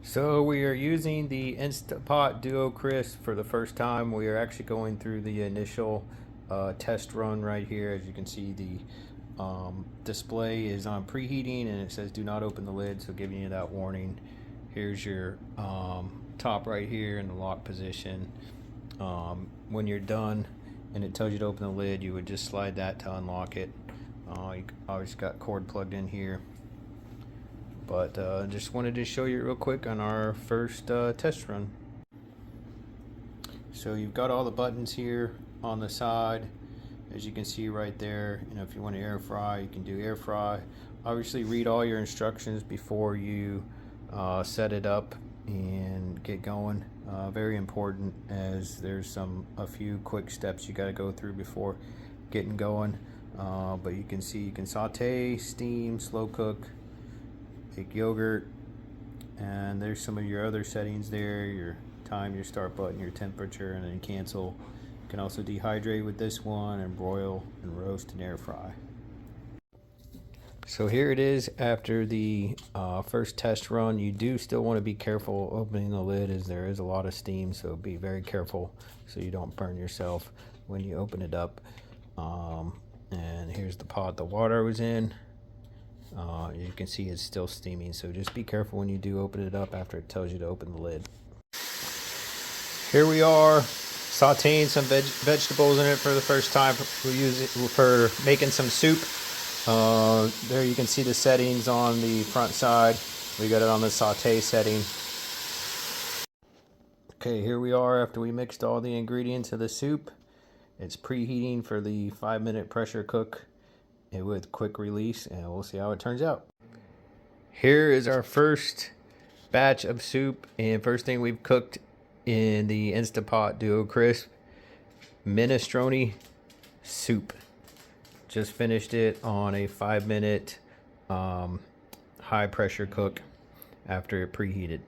So we are using the Insta Pot Duo Crisp for the first time. We are actually going through the initial test run right here. As you can see, the display is on preheating and it says do not open the lid, so giving you that warning. Here's your top right here in the lock position. When you're done and it tells you to open the lid, you would just slide that to unlock it. You obviously got cord plugged in here. But just wanted to show you real quick on our first test run. So you've got all the buttons here on the side, as you can see right there. You know, if you want to air fry, you can do air fry. Obviously read all your instructions before you set it up and get going. Very important, as there's a few quick steps you got to go through before getting going. But you can see you can saute, steam, slow cook, take yogurt, and there's some of your other settings there, your time, your start button, your temperature, and then cancel. You can also dehydrate with this one, and broil and roast and air fry. So here it is after the first test run. You do still want to be careful opening the lid, as there is a lot of steam, so be very careful so you don't burn yourself when you open it up. And here's the pot the water was in. You can see it's still steaming, so just be careful when you do open it up after it tells you to open the lid. Here we are sauteing some vegetables in it for the first time. We use it for making some soup. There you can see the settings on the front side. We got it on the saute setting. Okay, here we are after we mixed all the ingredients of the soup. It's preheating for the 5-minute pressure cook with quick release, and we'll see how it turns out. Here is our first batch of soup, and first thing we've cooked in the Insta Pot Duo Crisp, minestrone soup. Just finished it on a 5-minute high pressure cook after it preheated.